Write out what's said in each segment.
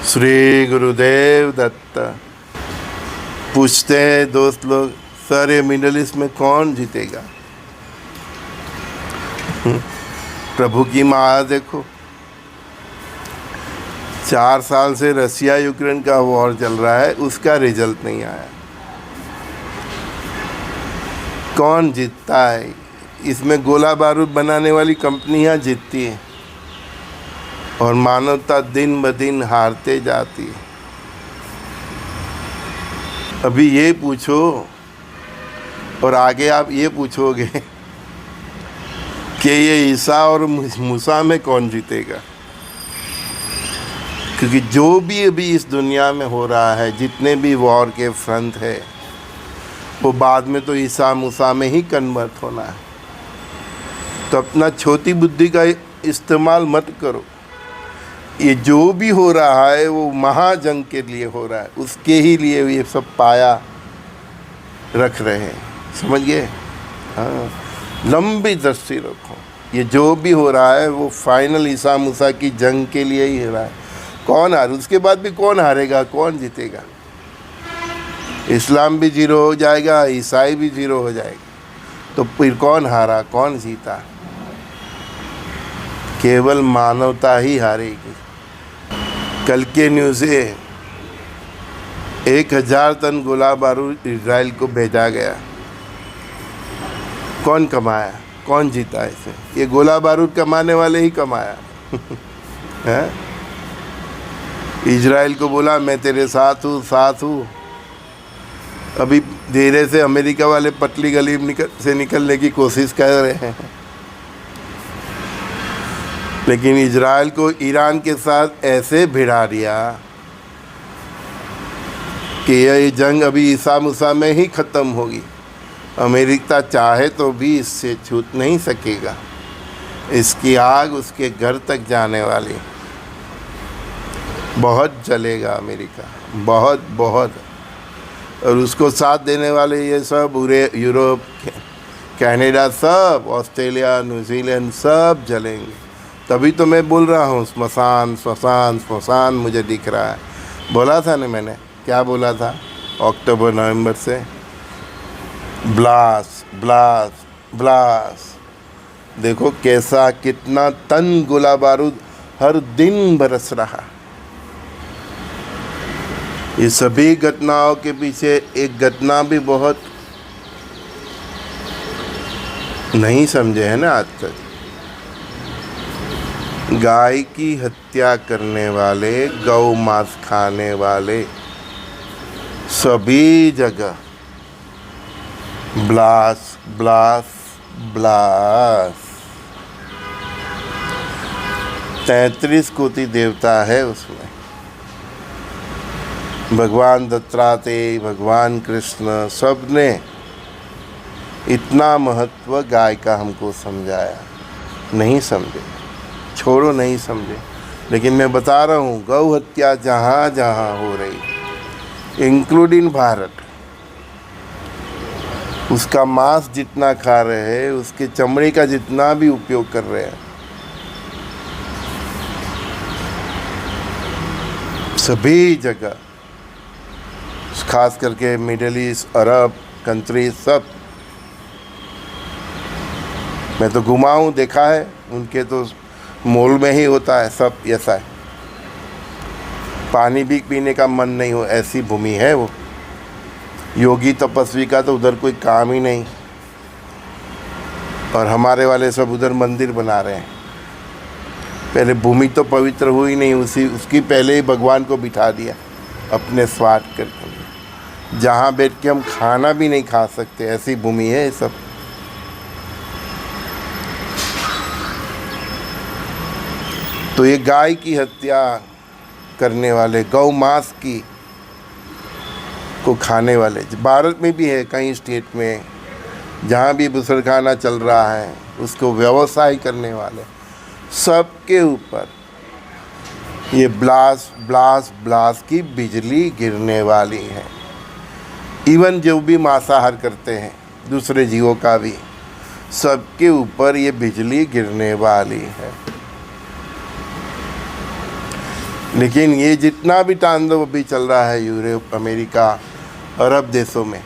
श्री गुरुदेव दत्त। पूछते हैं दोस्त लोग, सर ये मिडल ईस्ट में कौन जीतेगा? प्रभु की माया देखो, 4 साल से रशिया यूक्रेन का वॉर चल रहा है, उसका रिजल्ट नहीं आया। कौन जीतता है? इसमें गोला बारूद बनाने वाली कंपनियां जीतती हैं और मानवता दिन ब दिन हारते जाती है। अभी ये पूछो और आगे आप ये पूछोगे कि ये ईसा और मूसा में कौन जीतेगा? क्योंकि जो भी अभी इस दुनिया में हो रहा है, जितने भी वॉर के फ्रंट है, वो बाद में तो ईसा मूसा में ही कन्वर्ट होना है। तो अपना छोटी बुद्धि का इस्तेमाल मत करो। ये जो भी हो रहा है वो महाजंग के लिए हो रहा है, उसके ही लिए ये सब पाया रख रहे हैं। समझ गए? हाँ, लंबी दृष्टि रखो। ये जो भी हो रहा है वो फाइनल ईसा मूसा की जंग के लिए ही हो रहा है। कौन हार, उसके बाद भी कौन हारेगा, कौन जीतेगा? इस्लाम भी जीरो हो जाएगा, ईसाई भी जीरो हो जाएगा, तो फिर कौन हारा, कौन जीता? केवल मानवता ही हारेगी। कल के न्यूज़ से 1000 टन गोला बारूद इजराइल को भेजा गया। कौन कमाया, कौन जीता इसे? ये गोला बारूद कमाने वाले ही कमाया। है? इजराइल को बोला मैं तेरे साथ हूँ। अभी धीरे से अमेरिका वाले पतली गली से निकलने की कोशिश कर रहे हैं, लेकिन इजराइल को ईरान के साथ ऐसे भिड़ा दिया कि यह जंग अभी ईसा मूसा में ही ख़त्म होगी। अमेरिका चाहे तो भी इससे छूट नहीं सकेगा। इसकी आग उसके घर तक जाने वाली। बहुत जलेगा अमेरिका, बहुत बहुत। और उसको साथ देने वाले ये सब पूरे यूरोप, कनाडा, सब ऑस्ट्रेलिया, न्यूजीलैंड सब जलेंगे। तभी तो मैं बोल रहा हूँ स्मशान मुझे दिख रहा है। बोला था ना मैंने, क्या बोला था? अक्टूबर नवंबर से ब्लास्ट। देखो कैसा, कितना टन गोला बारूद हर दिन बरस रहा। ये सभी घटनाओं के पीछे एक घटना भी बहुत नहीं समझे है ना आज तक। गाय की हत्या करने वाले, गौ मांस खाने वाले, सभी जगह ब्लास्ट। 33 कोटि देवता है उसमें। भगवान दत्तात्रेय, भगवान कृष्ण, सब ने इतना महत्व गाय का हमको समझाया। नहीं समझे, छोड़ो, नहीं समझे। लेकिन मैं बता रहा हूँ, गौ हत्या जहाँ जहाँ हो रही, इंक्लूडिंग भारत, उसका मांस जितना खा रहे हैं, उसके चमड़े का जितना भी उपयोग कर रहे हैं, सभी जगह, खास करके मिडल ईस्ट, अरब कंट्री, सब मैं तो घुमा हूँ, देखा है। उनके तो मॉल में ही होता है सब ऐसा है। पानी भी पीने का मन नहीं हो, ऐसी भूमि है वो। योगी तपस्वी का तो उधर कोई काम ही नहीं, और हमारे वाले सब उधर मंदिर बना रहे हैं। पहले भूमि तो पवित्र हुई नहीं, उसकी पहले ही भगवान को बिठा दिया अपने स्वार्थ करके। जहाँ बैठ के हम खाना भी नहीं खा सकते, ऐसी भूमि है ये सब। तो ये गाय की हत्या करने वाले, गौ मांस की को खाने वाले, भारत में भी है कई स्टेट में, जहाँ भी बुसरखाना चल रहा है, उसको व्यवसाय करने वाले, सबके ऊपर ये ब्लास्ट की बिजली गिरने वाली है। इवन जो भी मांसाहार करते हैं, दूसरे जीवों का भी, सबके ऊपर ये बिजली गिरने वाली है। लेकिन ये जितना भी तांडव अभी चल रहा है यूरोप, अमेरिका, अरब देशों में,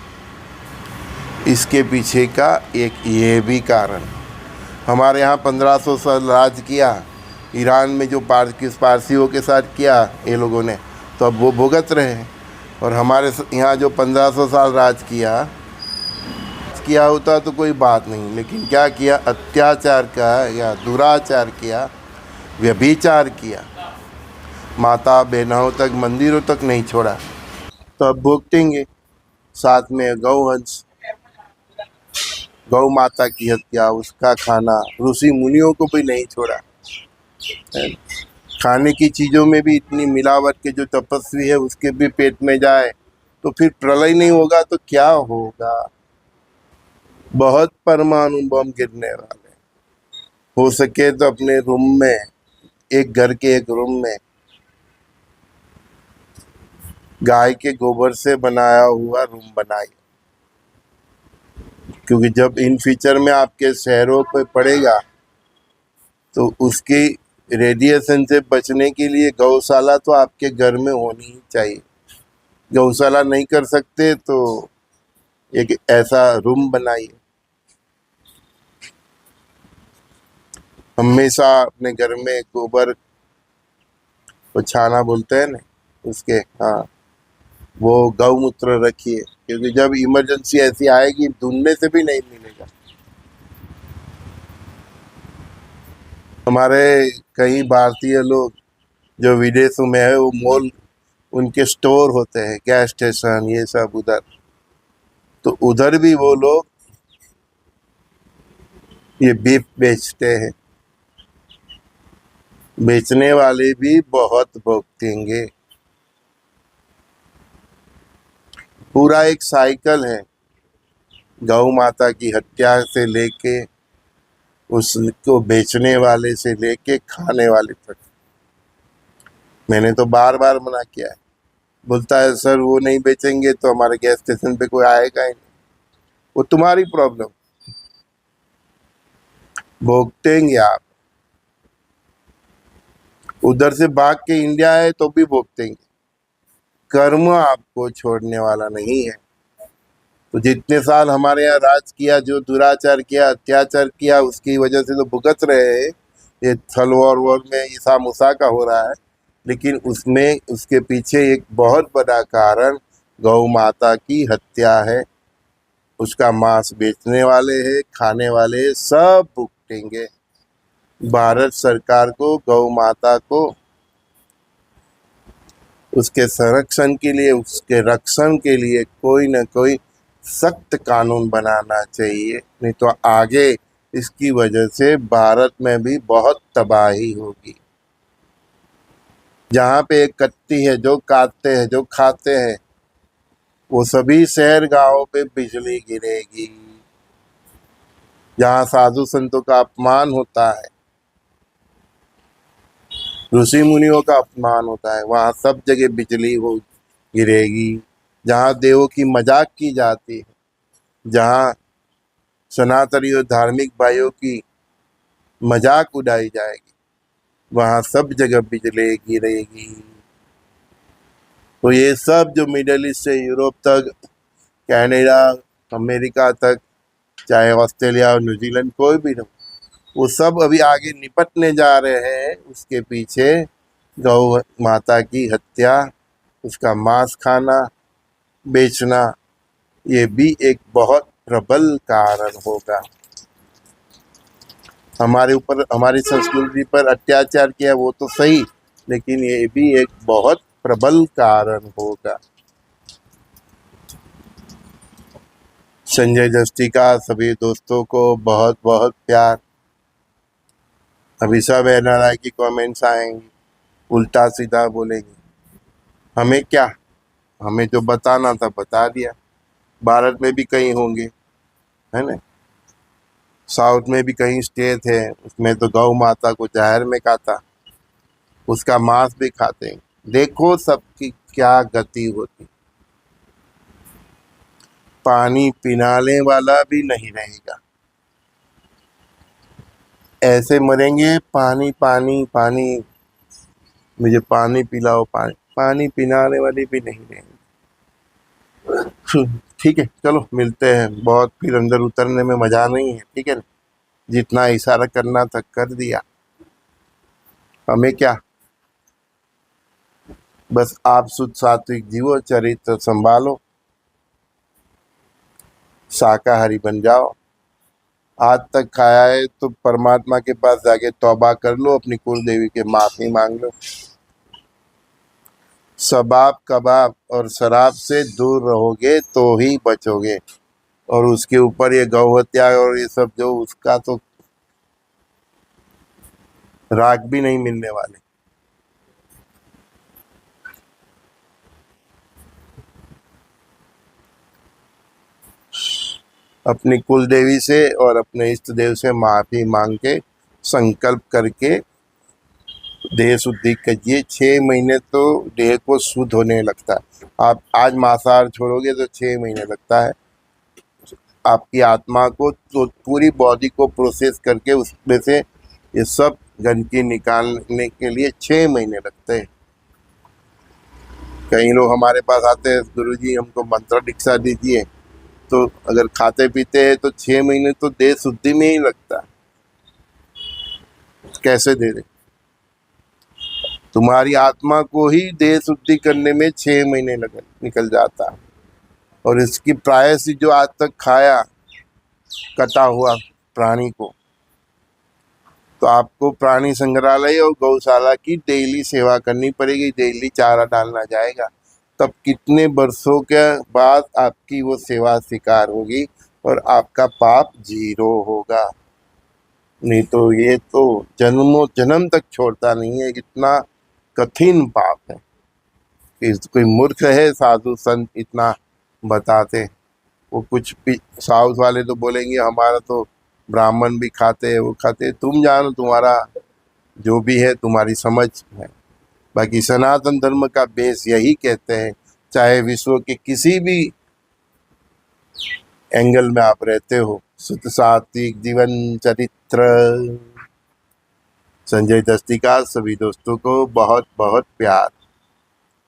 इसके पीछे का एक ये भी कारण, हमारे यहाँ 1500 साल राज किया, ईरान में जो पारसियों के साथ किया ये लोगों ने, तो अब वो भुगत रहे हैं। और हमारे यहाँ जो 1500 साल राज किया होता तो कोई बात नहीं, लेकिन क्या किया, अत्याचार का या दुराचार किया, व्यभिचार किया, माता बहनों तक, मंदिरों तक नहीं छोड़ा, तो अब भुगतेंगे। साथ में गौ माता की हत्या, उसका खाना, ऋषि मुनियों को भी नहीं छोड़ा। खाने की चीज़ों में भी इतनी मिलावट के जो तपस्वी है उसके भी पेट में जाए तो फिर प्रलय नहीं होगा तो क्या होगा। बहुत परमाणु बम गिरने वाले, हो सके तो अपने रूम में, एक घर के एक रूम में गाय के गोबर से बनाया हुआ रूम बनाइए, क्योंकि जब इन फ्यूचर में आपके शहरों पे पड़ेगा तो उसकी रेडिएशन से बचने के लिए गौशाला तो आपके घर में होनी ही चाहिए। गौशाला नहीं कर सकते तो एक ऐसा रूम बनाइए। हमेशा अपने घर में गोबर, वो छाना बोलते हैं ना उसके, हाँ, वो गौमूत्र रखिए, क्योंकि जब इमरजेंसी ऐसी आएगी ढूंढने से भी नहीं मिलेगा। हमारे कई भारतीय लोग जो विदेशों में है, वो मॉल, उनके स्टोर होते हैं, गैस स्टेशन, ये सब उधर, तो उधर भी वो लोग ये बीफ बेचते हैं। बेचने वाले भी बहुत भुगतेंगे। पूरा एक साइकिल है, गौ माता की हत्या से लेके, उसको बेचने वाले से लेके खाने वाले तक। मैंने तो बार बार मना किया है, बोलता है सर वो नहीं बेचेंगे तो हमारे गैस स्टेशन पे कोई आएगा ही नहीं। वो तुम्हारी प्रॉब्लम, भुगतेंगे आप। उधर से भाग के इंडिया आए तो भी भुगतेंगे। कर्म आपको छोड़ने वाला नहीं है। तो जितने साल हमारे यहाँ राज किया, जो दुराचार किया, अत्याचार किया, उसकी वजह से तो भुगत रहे हैं। ये थल वॉर में ईसा मूसा का हो रहा है, लेकिन उसमें उसके पीछे एक बहुत बड़ा कारण गौ माता की हत्या है। उसका मांस बेचने वाले हैं, खाने वाले हैं, सब भुगतेंगे। भारत सरकार को गौ माता को उसके संरक्षण के लिए, उसके रक्षण के लिए कोई न कोई सख्त कानून बनाना चाहिए, नहीं तो आगे इसकी वजह से भारत में भी बहुत तबाही होगी। जहाँ पे एक कत्ती है, जो काटते हैं, जो खाते हैं, वो सभी शहर गांवों पे बिजली गिरेगी। जहाँ साधु संतों का अपमान होता है, ऋषि मुनियों का अपमान होता है, वहाँ सब जगह बिजली हो गिरेगी। जहाँ देवों की मजाक की जाती है, जहाँ सनातनी और धार्मिक भाइयों की मजाक उड़ाई जाएगी, वहाँ सब जगह बिजली गिरेगी। तो ये सब जो मिडल ईस्ट से यूरोप तक, कनाडा, अमेरिका तक, चाहे ऑस्ट्रेलिया और न्यूजीलैंड, कोई भी ना, वो सब अभी आगे निपटने जा रहे हैं। उसके पीछे गौ माता की हत्या, उसका मांस खाना, बेचना, ये भी एक बहुत प्रबल कारण होगा। हमारे ऊपर, हमारी संस्कृति पर अत्याचार किया वो तो सही, लेकिन ये भी एक बहुत प्रबल कारण होगा। संजय जस्टी का सभी दोस्तों को बहुत बहुत प्यार। अभी सब एनआरआई की कमेंट्स आएंगी, उल्टा सीधा बोलेंगे। हमें क्या, हमें जो बताना था बता दिया। भारत में भी कहीं होंगे, है ना, साउथ में भी कहीं स्टेट है, उसमें तो गौ माता को जहर में खाता, उसका मांस भी खाते हैं। देखो सबकी क्या गति होती। पानी पिलाने वाला भी नहीं रहेगा, ऐसे मरेंगे, पानी पानी पानी, मुझे पानी पिलाओ, पानी, पानी पिलाने वाली भी नहीं रहेंगी। ठीक है, चलो मिलते हैं। बहुत फिर अंदर उतरने में मजा नहीं है, ठीक है ना? जितना इशारा करना था कर दिया, हमें क्या। बस आप शुद्ध सात्विक जीवो, चरित्र संभालो, शाकाहारी बन जाओ। आज तक खाया है तो परमात्मा के पास जाके तौबा कर लो, अपनी कुल देवी के माफी मांग लो। शबाब कबाब और शराब से दूर रहोगे तो ही बचोगे। और उसके ऊपर ये गौ हत्या और ये सब जो, उसका तो राग भी नहीं मिलने वाले। अपनी कुल देवी से और अपने इष्ट देव से माफी मांग के संकल्प करके देह शुद्धि कीजिए। 6 महीने तो देह को शुद्ध होने लगता है। आप आज मांसाहार छोड़ोगे तो 6 महीने लगता है आपकी आत्मा को, तो पूरी बॉडी को प्रोसेस करके उसमें से ये सब गंदगी निकालने के लिए 6 महीने लगते हैं। कई लोग हमारे पास आते हैं, गुरुजी हमको मंत्र दीक्षा दीजिए, तो अगर खाते पीते हैं तो 6 महीने तो देह शुद्धि में ही लगता है। कैसे दे दे? तुम्हारी आत्मा को ही देह शुद्धि करने में 6 महीने निकल जाता है। और इसकी प्रायश्चित जो आज तक खाया कटा हुआ प्राणी को, तो आपको प्राणी संग्रहालय और गौशाला की डेली सेवा करनी पड़ेगी। डेली चारा डालना जाएगा, तब कितने वर्षों के बाद आपकी वो सेवा स्वीकार होगी और आपका पाप 0 होगा। नहीं तो ये तो जन्मों जन्म तक छोड़ता नहीं है। इतना कठिन पाप है कि कोई मूर्ख है साधु संत इतना बताते। वो कुछ भी साउथ वाले तो बोलेंगे हमारा तो ब्राह्मण भी खाते हैं, वो खाते हैं। तुम जानो, तुम्हारा जो भी है तुम्हारी समझ है। बाकी सनातन धर्म का बेस यही कहते हैं, चाहे विश्व के किसी भी एंगल में आप रहते हो, शुद्ध सात्विक जीवन चरित्र। संजय दस्ती का सभी दोस्तों को बहुत बहुत प्यार।